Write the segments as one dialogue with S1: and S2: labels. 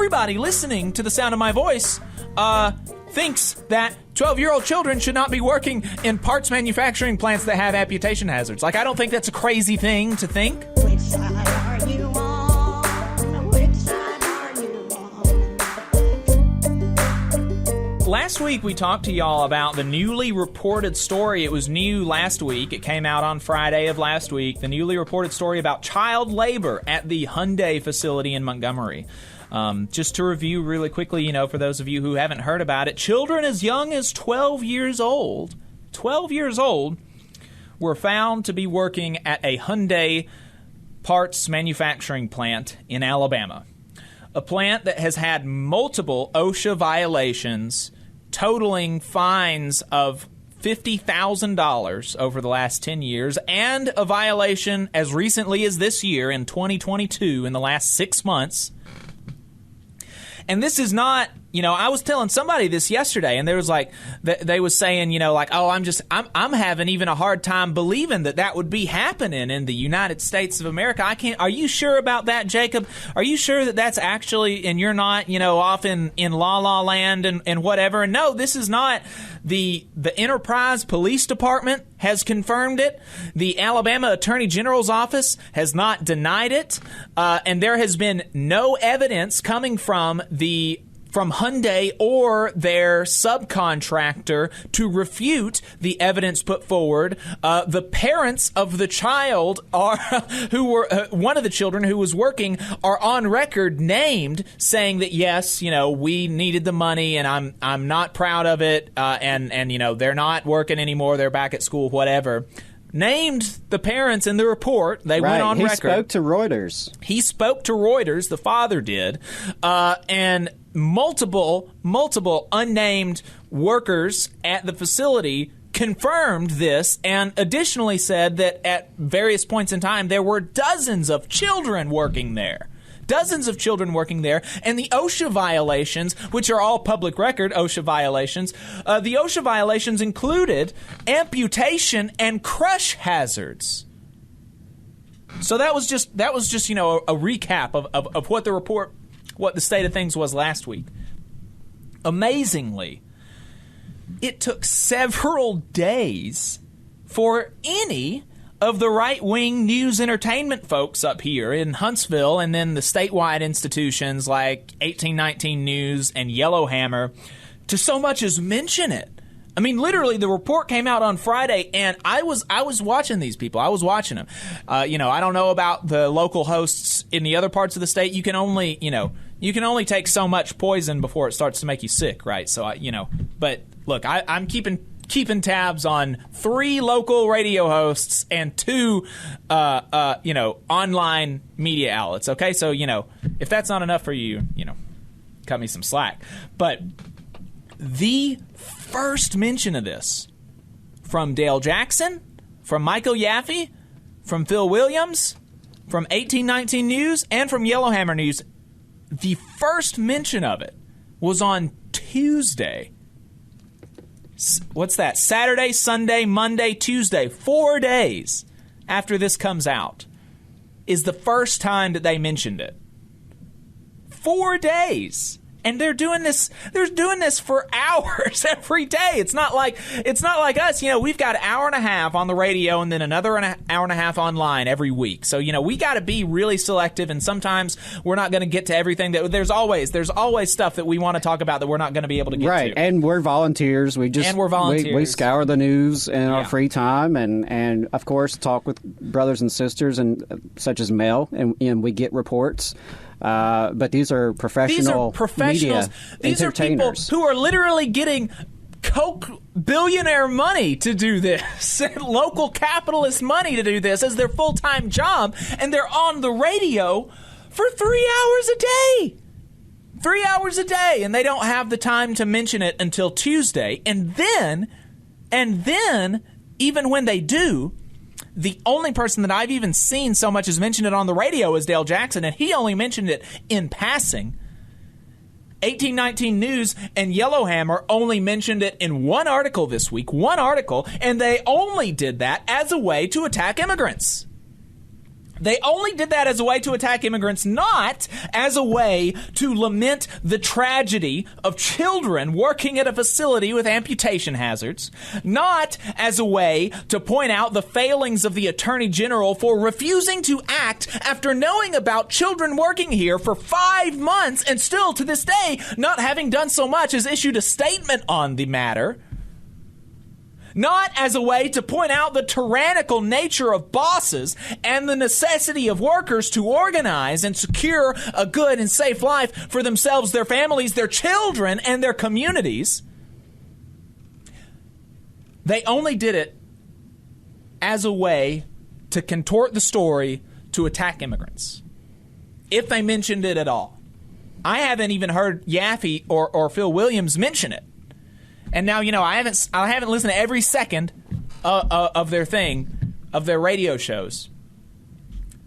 S1: everybody listening to the sound of my voice thinks that 12-year-old children should not be working in parts manufacturing plants that have amputation hazards. Like, I don't think that's a crazy thing to think.
S2: Which side are you on? Which side are you on?
S1: Last week, we talked to y'all about the newly reported story. It was new last week. It came out on Friday of last week. The newly reported story about child labor at the Hyundai facility in Montgomery. Just to review really quickly, for those of you who haven't heard about it, children as young as 12 years old were found to be working at a Hyundai parts manufacturing plant in Alabama. A plant that has had multiple OSHA violations totaling fines of $50,000 over the last 10 years, and a violation as recently as this year in 2022 in the last 6 months. And this is not, I was telling somebody this yesterday, and there was they was saying, I'm having even a hard time believing that would be happening in the United States of America. Are you sure about that, Jacob? Are you sure that that's actually, and you're not, off in La La Land and whatever? And no, this is not. The Enterprise Police Department has confirmed it. The Alabama Attorney General's office has not denied it. And there has been no evidence coming from Hyundai or their subcontractor to refute the evidence put forward. The parents of the child one of the children who was working are on record named, saying that yes, we needed the money and I'm not proud of it, and they're not working anymore. They're back at school, whatever. Named the parents in the report. They went on record. He
S3: spoke to Reuters.
S1: He spoke to Reuters, the father did, and multiple unnamed workers at the facility confirmed this, and additionally said that at various points in time there were dozens of children working there. Dozens of children working there, and the OSHA violations, which are all public record OSHA violations, the OSHA violations included amputation and crush hazards. So that was just a recap of what the report, what the state of things was last week. Amazingly, it took several days for any of the right-wing news entertainment folks up here in Huntsville, and then the statewide institutions like 1819 News and Yellowhammer, to so much as mention it. I mean, literally, the report came out on Friday, and I was watching these people. I was watching them. I don't know about the local hosts in the other parts of the state. You can only take so much poison before it starts to make you sick, right? So but look, I'm keeping tabs on 3 local radio hosts and 2 online media outlets. Okay, so if that's not enough for you, cut me some slack. But the first mention of this from Dale Jackson, from Michael Yaffe, from Phil Williams, from 1819 News, and from Yellowhammer News, the first mention of it was on Tuesday. What's that? Saturday, Sunday, Monday, Tuesday. 4 days after this comes out is the first time that they mentioned it. 4 days. And they're doing this for hours every day. It's not like us, we've got an hour and a half on the radio and then another hour and a half online every week. So, we got to be really selective, and sometimes we're not going to get to everything. There's always stuff that we want to talk about that we're not going to be able to get to.
S3: And we're volunteers. We scour the news in our free time and of course talk with brothers and sisters and such as Mel, and we get reports. But these are professionals. Media
S1: these are people who are literally getting Koch billionaire money to do this, local capitalist money to do this as their full-time job, and they're on the radio for 3 hours a day. 3 hours a day, and they don't have the time to mention it until Tuesday. And then, even when they do, the only person that I've even seen so much as mention it on the radio is Dale Jackson, and he only mentioned it in passing. 1819 News and Yellowhammer only mentioned it in one article this week, and they only did that as a way to attack immigrants. They only did that as a way to attack immigrants, not as a way to lament the tragedy of children working at a facility with amputation hazards, not as a way to point out the failings of the Attorney General for refusing to act after knowing about children working here for 5 months and still to this day not having done so much as issued a statement on the matter. Not as a way to point out the tyrannical nature of bosses and the necessity of workers to organize and secure a good and safe life for themselves, their families, their children, and their communities. They only did it as a way to contort the story to attack immigrants, if they mentioned it at all. I haven't even heard Yaffe or Phil Williams mention it. And now, I haven't listened to every second of their radio shows.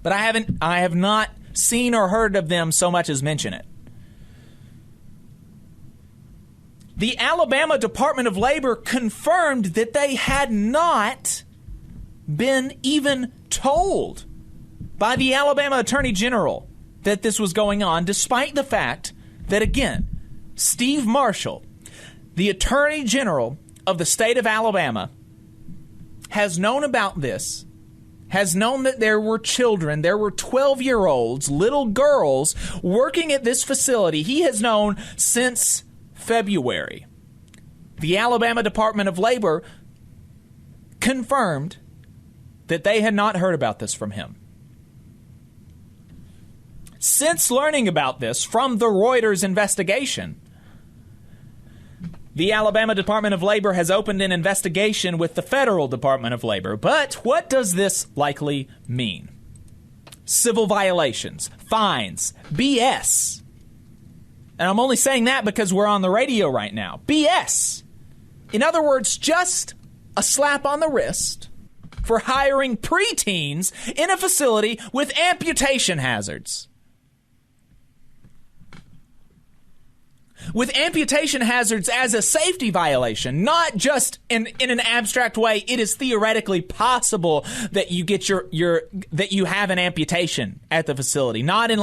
S1: But I have not seen or heard of them so much as mention it. The Alabama Department of Labor confirmed that they had not been even told by the Alabama Attorney General that this was going on, despite the fact that, again, Steve Marshall, the Attorney General of the state of Alabama, has known about this, has known that there were children, there were 12-year-olds, little girls, working at this facility. He has known since February. The Alabama Department of Labor confirmed that they had not heard about this from him. Since learning about this from the Reuters investigation, the Alabama Department of Labor has opened an investigation with the Federal Department of Labor. But what does this likely mean? Civil violations, fines, BS. And I'm only saying that because we're on the radio right now. BS. In other words, just a slap on the wrist for hiring preteens in a facility with amputation hazards. With amputation hazards as a safety violation, not just in an abstract way. It is theoretically possible that you get that you have an amputation at the facility. Not in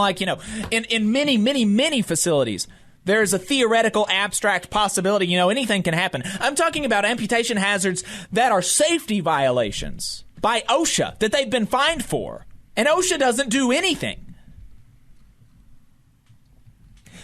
S1: in many facilities. There's a theoretical abstract possibility, anything can happen. I'm talking about amputation hazards that are safety violations by OSHA that they've been fined for. And OSHA doesn't do anything.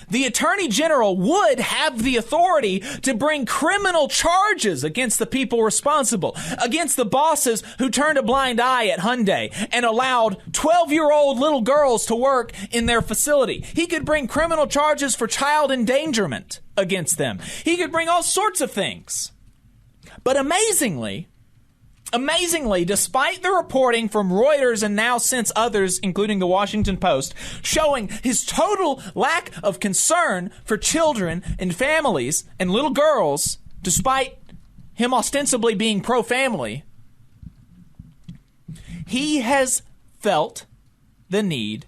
S1: The Attorney General would have the authority to bring criminal charges against the people responsible, against the bosses who turned a blind eye at Hyundai and allowed 12-year-old little girls to work in their facility. He could bring criminal charges for child endangerment against them. He could bring all sorts of things. But amazingly, despite the reporting from Reuters and now since others, including the Washington Post, showing his total lack of concern for children and families and little girls, despite him ostensibly being pro-family, he has not felt the need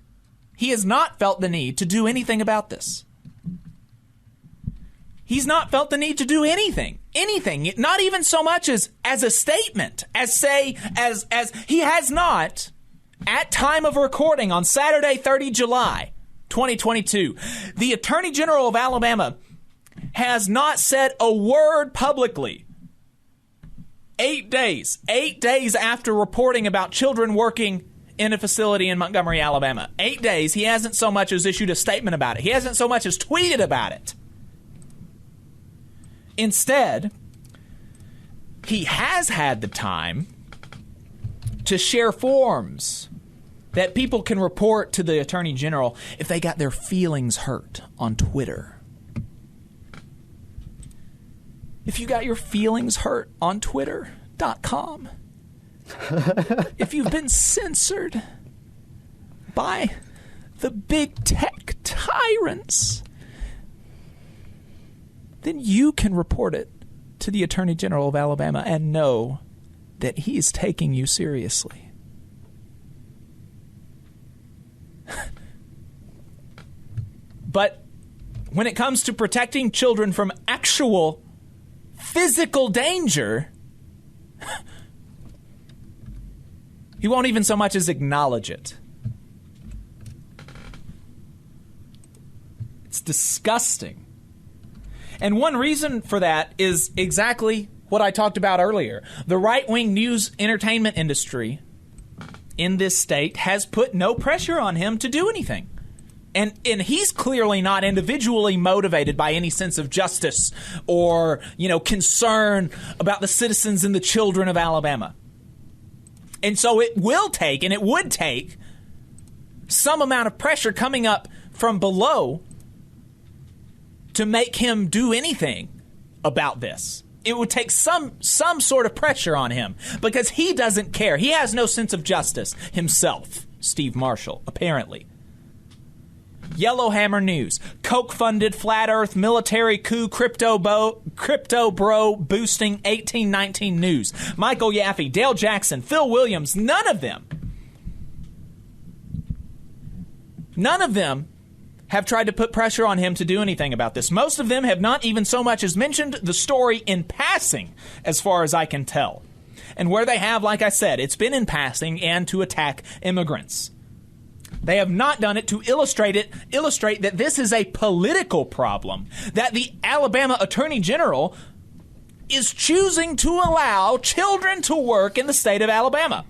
S1: to do anything about this. He's not felt the need to do anything, not even so much as a statement, as he has not, at time of recording on Saturday, 30 July, 2022, the Attorney General of Alabama has not said a word publicly. 8 days after reporting about children working in a facility in Montgomery, Alabama. 8 days, he hasn't so much as issued a statement about it. He hasn't so much as tweeted about it. Instead, he has had the time to share forms that people can report to the Attorney General if they got their feelings hurt on Twitter. If you got your feelings hurt on Twitter.com, if you've been censored by the big tech tyrants, then you can report it to the Attorney General of Alabama and know that he is taking you seriously. But when it comes to protecting children from actual physical danger, he won't even so much as acknowledge it. It's disgusting. And one reason for that is exactly what I talked about earlier. The right-wing news entertainment industry in this state has put no pressure on him to do anything. And he's clearly not individually motivated by any sense of justice or, concern about the citizens and the children of Alabama. And so it will take, and it would take, some amount of pressure coming up from below to make him do anything about this. It would take some sort of pressure on him because he doesn't care. He has no sense of justice himself, Steve Marshall, apparently. Yellowhammer News. Coke-funded flat earth military coup crypto bro boosting 1819 news. Michael Yaffe, Dale Jackson, Phil Williams, none of them have tried to put pressure on him to do anything about this. Most of them have not even so much as mentioned the story in passing, as far as I can tell. And where they have, like I said, it's been in passing and to attack immigrants. They have not done it to illustrate that this is a political problem, that the Alabama Attorney General is choosing to allow children to work in the state of Alabama.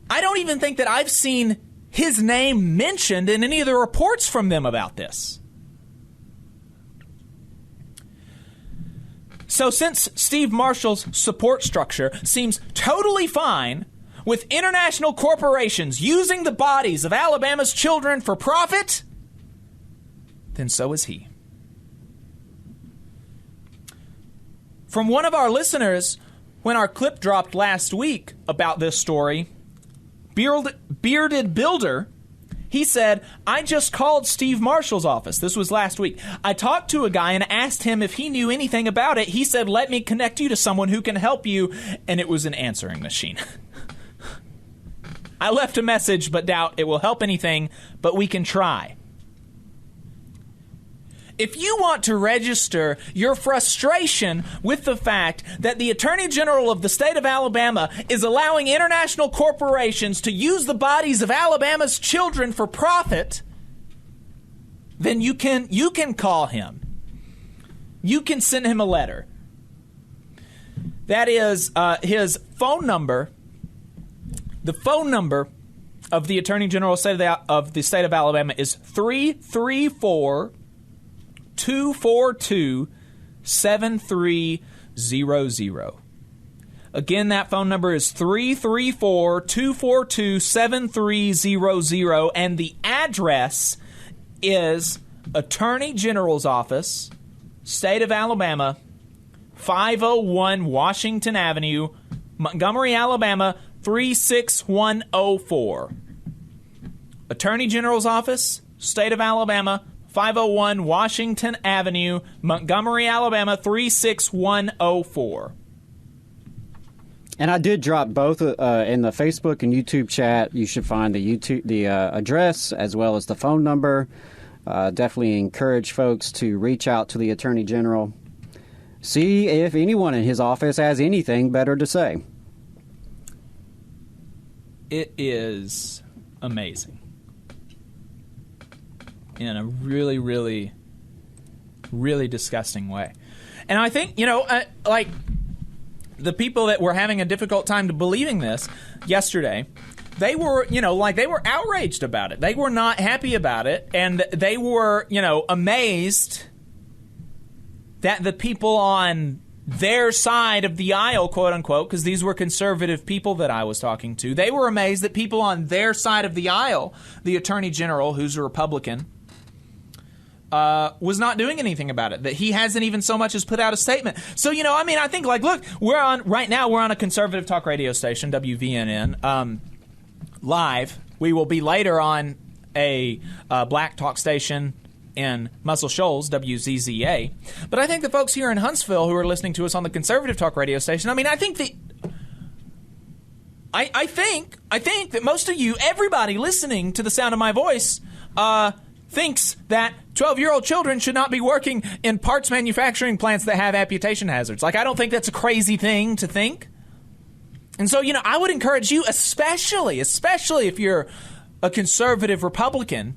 S1: I don't even think that I've seen his name mentioned in any of the reports from them about this. So since Steve Marshall's support structure seems totally fine with international corporations using the bodies of Alabama's children for profit, then so is he. From one of our listeners, when our clip dropped last week about this story, Bearded Builder, he said, I just called Steve Marshall's office. This was last week. I talked to a guy and asked him if he knew anything about it. He said, let me connect you to someone who can help you. And it was an answering machine. I left a message, but doubt it will help anything, but we can try. If you want to register your frustration with the fact that the Attorney General of the state of Alabama is allowing international corporations to use the bodies of Alabama's children for profit, then you can call him. You can send him a letter. That is his phone number. The phone number of the Attorney General of the state of Alabama is 334-242-7300. Again, that phone number is 334-242-7300, and the address is Attorney General's Office, State of Alabama, 501 Washington Avenue, Montgomery, Alabama, 36104. Attorney General's Office, State of Alabama, 501 Washington Avenue, Montgomery, Alabama, 36104.
S3: And I did drop both in the Facebook and YouTube chat. You should find the address as well as the phone number. Definitely encourage folks to reach out to the Attorney General. See if anyone in his office has anything better to say.
S1: It is amazing. In a really, really, really disgusting way. And I think, like the people that were having a difficult time to believing this yesterday, they were, they were outraged about it. They were not happy about it. And they were, amazed that the people on their side of the aisle, quote unquote, because these were conservative people that I was talking to, they were amazed that people on their side of the aisle, the Attorney General, who's a Republican, was not doing anything about it, that he hasn't even so much as put out a statement. So, I think, look, we're on a conservative talk radio station, WVNN, live. We will be later on a black talk station in Muscle Shoals, WZZA. But I think the folks here in Huntsville who are listening to us on the conservative talk radio station, I think that most of you, everybody listening to the sound of my voice, thinks that 12-year-old children should not be working in parts manufacturing plants that have amputation hazards. I don't think that's a crazy thing to think. And so, I would encourage you, especially if you're a conservative Republican,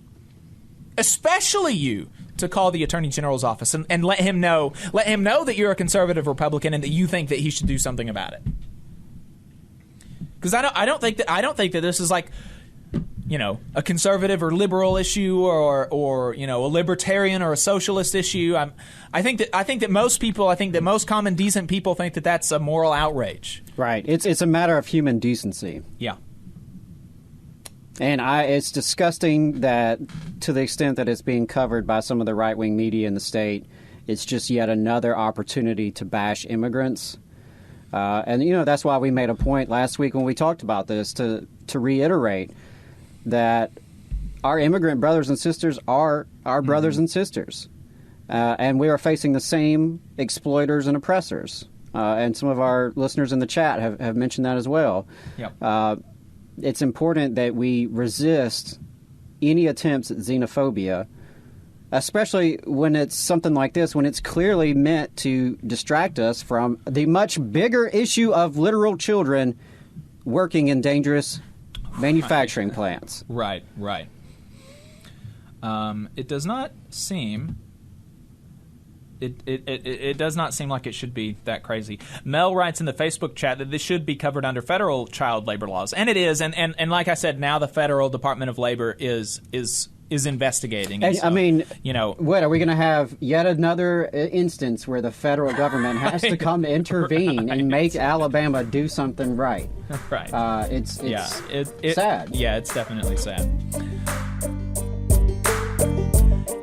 S1: especially you, to call the Attorney General's office and let him know that you're a conservative Republican and that you think that he should do something about it. Because I don't think that this is like, a conservative or liberal issue or a libertarian or a socialist issue. I think that most common decent people think that that's a moral outrage.
S3: Right. It's a matter of human decency.
S1: Yeah.
S3: And it's disgusting that, to the extent that it's being covered by some of the right-wing media in the state, it's just yet another opportunity to bash immigrants. And that's why we made a point last week when we talked about this to reiterate that our immigrant brothers and sisters are our brothers and sisters. And we are facing the same exploiters and oppressors. And some of our listeners in the chat have mentioned that as well.
S1: Yep.
S3: It's important that we resist any attempts at xenophobia, especially when it's something like this, when it's clearly meant to distract us from the much bigger issue of literal children working in dangerous manufacturing plants.
S1: Right. It does not seem... It does not seem like it should be that crazy. Mel writes in the Facebook chat that this should be covered under federal child labor laws, and it is. And like I said, now the federal Department of Labor is investigating.
S3: And,
S1: so,
S3: I mean, what are we going to have yet another instance where the federal government has to come intervene and make Alabama do something right?
S1: Right.
S3: It's sad.
S1: Yeah, it's definitely sad.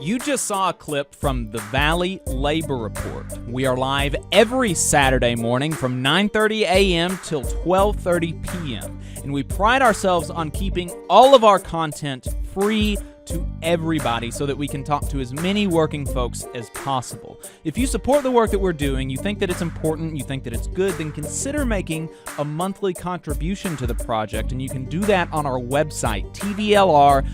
S1: You just saw a clip from the Valley Labor Report. We are live every Saturday morning from 9:30 a.m. till 12:30 p.m. And we pride ourselves on keeping all of our content free to everybody so that we can talk to as many working folks as possible. If you support the work that we're doing, you think that it's important, you think that it's good, then consider making a monthly contribution to the project, and you can do that on our website, tvlr.fm.